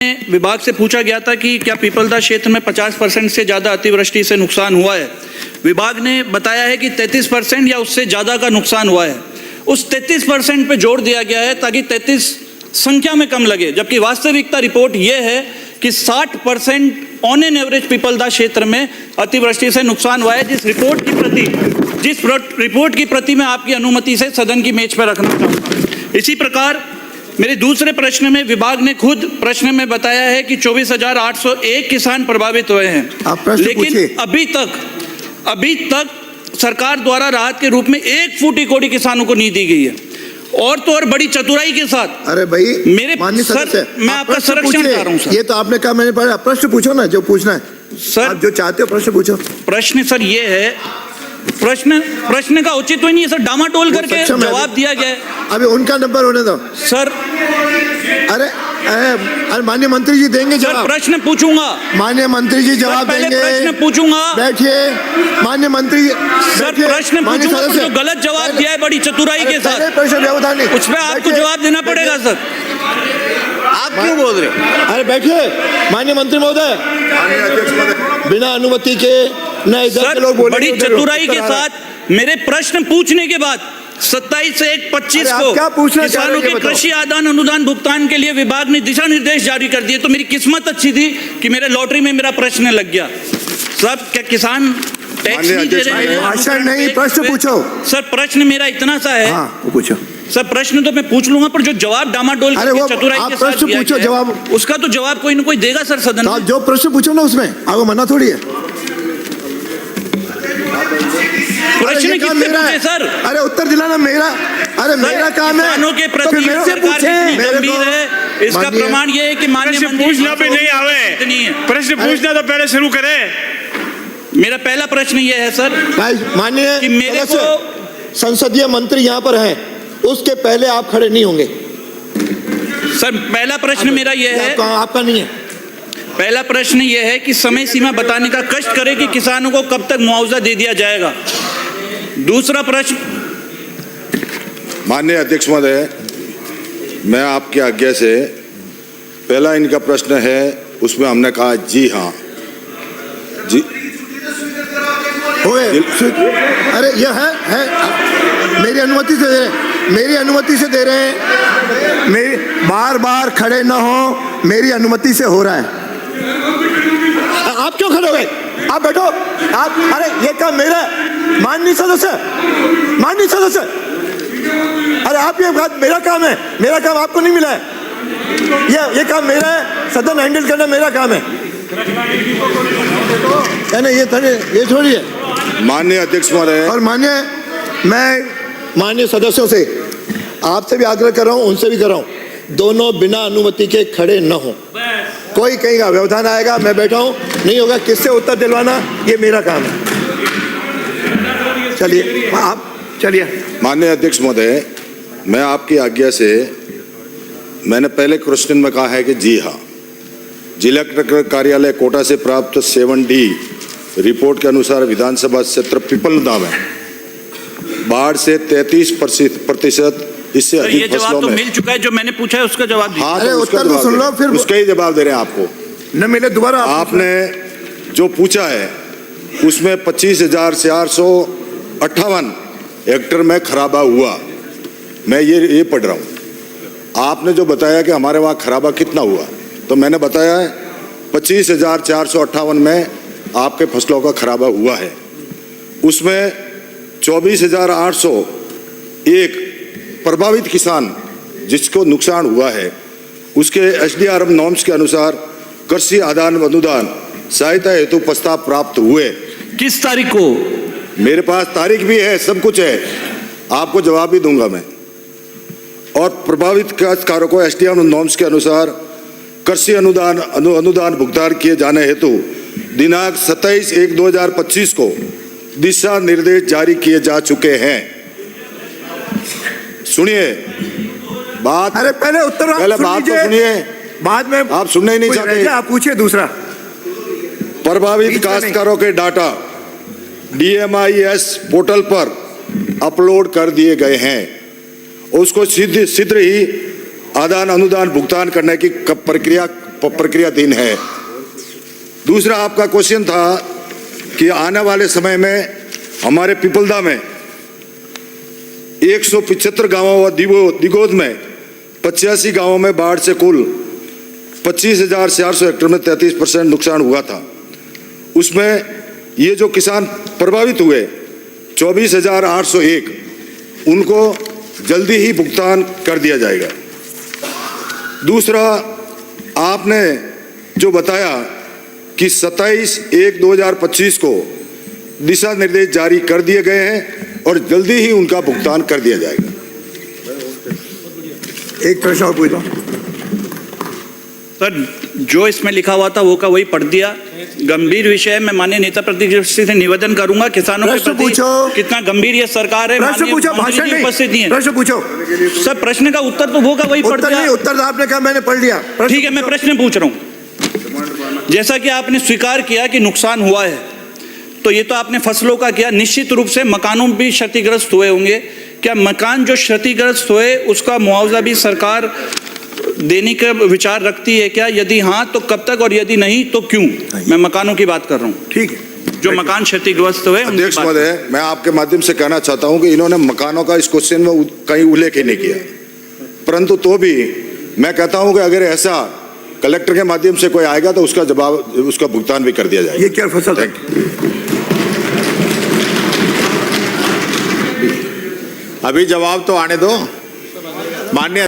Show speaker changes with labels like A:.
A: विभाग से पूछा गया था कि क्या पीपलदा क्षेत्र में 50% से ज़्यादा अतिवृष्टि से नुकसान हुआ है। विभाग ने बताया है कि 33% या उससे ज़्यादा का नुकसान हुआ है। उस 33% पे जोर दिया गया है ताकि 33 संख्या में कम लगे, जबकि वास्तविकता रिपोर्ट ये है कि 60% ऑन एन एवरेज पीपलदा क्षेत्र में अतिवृष्टि से नुकसान हुआ है। जिस रिपोर्ट की प्रति मैं आपकी अनुमति से सदन की मेज पर रखना चाहूँगा। इसी प्रकार मेरे दूसरे प्रश्न में विभाग ने खुद प्रश्न में बताया है कि 24,801 किसान प्रभावित हुए हैं, लेकिन अभी तक सरकार द्वारा राहत के रूप में 1 फुट कोड़ी किसानों को नहीं दी गई है। और तो और बड़ी चतुराई के साथ,
B: अरे भाई
A: मेरे सर, मैं आपका संरक्षण कर रहा हूं सर।
B: ये तो आपने कहा, मैंने पढ़ा। प्रश्न पूछो ना, जो पूछना है
A: सर,
B: आप जो चाहते हो प्रश्न पूछो।
A: प्रश्न सर ये है, प्रश्न का औचित्य नहीं है सर, डामाडोल करके जवाब दिया गया है।
B: अभी उनका नंबर होने दो
A: सर।
B: अरे माननीय मंत्री जी देंगे जवाब।
A: प्रश्न पूछूंगा,
B: माननीय मंत्री जी जवाब देंगे।
A: प्रश्न पूछूंगा,
B: बैठिए माननीय मंत्री।
A: सर प्रश्न पूछूंगा, जो गलत जवाब दिया है बड़ी चतुराई के साथ,
B: प्रश्न व्यवधान नहीं,
A: उस पर आपको जवाब देना पड़ेगा सर।
B: आप क्यों बोल रहे हैं? अरे बैठिए माननीय मंत्री महोदय, बिना अनुमति के न इधर के लोग बोले।
A: बड़ी चतुराई के साथ मेरे प्रश्न पूछने के बाद 27 से 1/25 को किसानों के कृषि आदान अनुदान भुगतान के लिए विभाग ने दिशा निर्देश जारी कर दिए। तो मेरी किस्मत अच्छी थी कि मेरे लॉटरी में मेरा प्रश्न लग गया। सब क्या किसान टैक्स नहीं दे रहे हैं?
B: भाषण नहीं, प्रश्न पूछो
A: सर। प्रश्न मेरा इतना सा है।
B: हाँ, वो पूछो
A: सर। प्रश्न तो मैं पूछ लूंगा, पर जो जवाब डामाडोल चतुराई के साथ
B: प्रश्न पूछो, जवाब
A: उसका तो जवाब कोई ना कोई देगा सर सदन में।
B: आप जो प्रश्न पूछो ना उसमें आपको मना थोड़ी है।
A: प्रश्न किससे पूछे सर?
B: अरे उत्तर दिलाना मेरा, अरे मेरा काम है।
A: किसानों के प्रति सरकार कितनी गंभीर है, इसका प्रमाण ये है कि माननीय मंत्री
C: पूछना भी नहीं आवे, प्रश्न पूछना तो पहले शुरू करें।
A: मेरा पहला प्रश्न ये है सर,
B: माननीय
A: कि मेरे को
B: संसदीय मंत्री यहाँ पर हैं, उसके पहले आप खड़े नहीं होंगे
A: सर। पहला प्रश्न मेरा ये है,
B: आपका नहीं है।
A: पहला प्रश्न ये है कि समय सीमा बताने का कष्ट करें कि किसानों को कब तक मुआवजा दे दिया जाएगा। दूसरा प्रश्न,
D: माननीय अध्यक्ष महोदय, मैं आपकी आज्ञा से पहला इनका प्रश्न है, उसमें हमने कहा जी हाँ जी।
B: अरे ये है मेरी अनुमति से दे रहे हैं, मेरी अनुमति से दे रहे हैं। मेरी बार बार खड़े न हो, मेरी अनुमति से हो रहा है। आप क्यों खड़े हो गए? आप बैठो। आप, अरे ये काम मेरा है माननीय सदस्य, माननीय सदस्य। अरे आप, ये बात मेरा काम है, मेरा काम आपको नहीं मिला है। ये काम मेरा है, सदन हैंडल करना मेरा काम है। नहीं, ये छोड़िए।
D: माननीय अध्यक्ष महोदय,
B: और मैं माननीय सदस्यों से, आपसे भी आग्रह कर रहा हूं, उनसे भी कर रहा हूं, दोनों बिना अनुमति के खड़े न हो। कोई कहेगा व्यवधान आएगा, मैं बैठा हूं, नहीं होगा, किससे उत्तर दिलवाना ये मेरा काम है। चलिए आप चलिए।
D: माननीय अध्यक्ष महोदय, मैं आपकी आज्ञा से, मैंने पहले क्वेश्चन में कहा है कि जी हाँ, जिला कलेक्टर कार्यालय कोटा से प्राप्त 7D रिपोर्ट के अनुसार विधानसभा क्षेत्र पीपलदा में बाढ़ से 33% इससे अधिक फसलों
A: तो
D: में।
A: मिल चुका है, जो मैंने पूछा है उसका जवाब दीजिए।
D: हाँ,
B: अरे उत्तर तो सुन लो, फिर
D: उसका ही जवाब दे रहे हैं आपको।
B: न मिले दोबारा
D: आपने जो पूछा है उसमें 25,458 हेक्टेयर में खराबा हुआ। मैं ये पढ़ रहा हूँ। आपने जो बताया कि हमारे वहाँ खराबा कितना हुआ, तो मैंने बताया है 25,458 में आपके फसलों का खराबा हुआ है। उसमें 24,801 प्रभावित किसान जिसको नुकसान हुआ है, उसके SDRM नॉर्म्स के अनुसार कृषि आदान अनुदान सहायता हेतु प्रस्ताव प्राप्त हुए।
A: किस तारीख को?
D: मेरे पास तारीख भी है, सब कुछ है, आपको जवाब भी दूंगा मैं। और प्रभावित काश्तकारों को SDRM नॉर्म्स के अनुसार कृषि अनुदान भुगतान किए जाने हेतु दिनांक 27/1/2025 को दिशा निर्देश जारी किए जा चुके हैं। सुनिए बात।
B: अरे पहले उत्तर,
D: पहले बात तो सुनिए,
B: बाद में
D: आप सुनने ही नहीं चाहते।
B: आप पूछिए दूसरा।
D: प्रभावित काश्तकारों के डाटा DMIS पोर्टल पर अपलोड कर दिए गए हैं। उसको शीघ्र ही आदान अनुदान भुगतान करने की प्रक्रिया प्रक्रियाधीन है। दूसरा आपका क्वेश्चन था कि आने वाले समय में हमारे पिपलदा में 175 गांवों व दिगोद में 85 गांवों में बाढ़ से कुल 25,400 हेक्टेयर में 33% नुकसान हुआ था। उसमें ये जो किसान प्रभावित हुए 24,801 उनको जल्दी ही भुगतान कर दिया जाएगा। दूसरा आपने जो बताया कि 27/1/2025 को दिशा निर्देश जारी कर दिए गए हैं और जल्दी ही उनका भुगतान कर दिया जाएगा।
B: एक प्रश्न और पूछो।
A: सर, जो इसमें लिखा हुआ था वो का वही पढ़ दिया। गंभीर विषय में माननीय नेता प्रतिपक्ष से निवेदन करूंगा, किसानों के
B: प्रश्न
A: प्रति
B: पूछो।
A: कितना गंभीर ये सरकार है।
B: प्रश्न
A: माननीय
B: पूछो,
A: मंत्री
B: भाषण
A: जी
B: नहीं,
A: उपस्थित नहीं है।
B: प्रश्न पूछो।
A: सर, प्रश्न का उत्तर तो वो का वही पढ़
B: उत्तर
A: दिया।
B: नहीं, उत्तर तो आपने कहा मैंने पढ़ लिया।
A: ठीक है, मैं प्रश्न पूछ रहा हूं। जैसा कि आपने स्वीकार किया कि नुकसान हुआ है, तो ये तो आपने फसलों का किया, निश्चित रूप से मकानों भी क्षतिग्रस्त हुए होंगे। क्या मकान जो क्षतिग्रस्त हुए उसका मुआवजा भी सरकार देने का विचार रखती है क्या? यदि हाँ तो कब तक, और यदि नहीं तो क्यों? मैं मकानों की बात कर रहा हूँ।
B: ठीक है,
A: जो मकान क्षतिग्रस्त हुए।
D: अध्यक्ष महोदय, मैं आपके माध्यम से कहना चाहता हूं कि इन्होंने मकानों का इस क्वेश्चन में कहीं उल्लेख ही नहीं किया, परंतु तो भी मैं कहता हूं कि अगर ऐसा कलेक्टर के माध्यम से कोई आएगा तो उसका जवाब, उसका भुगतान भी कर दिया जाएगा।
B: ये क्या फसल है?
E: अभी जवाब तो आने दो माननीय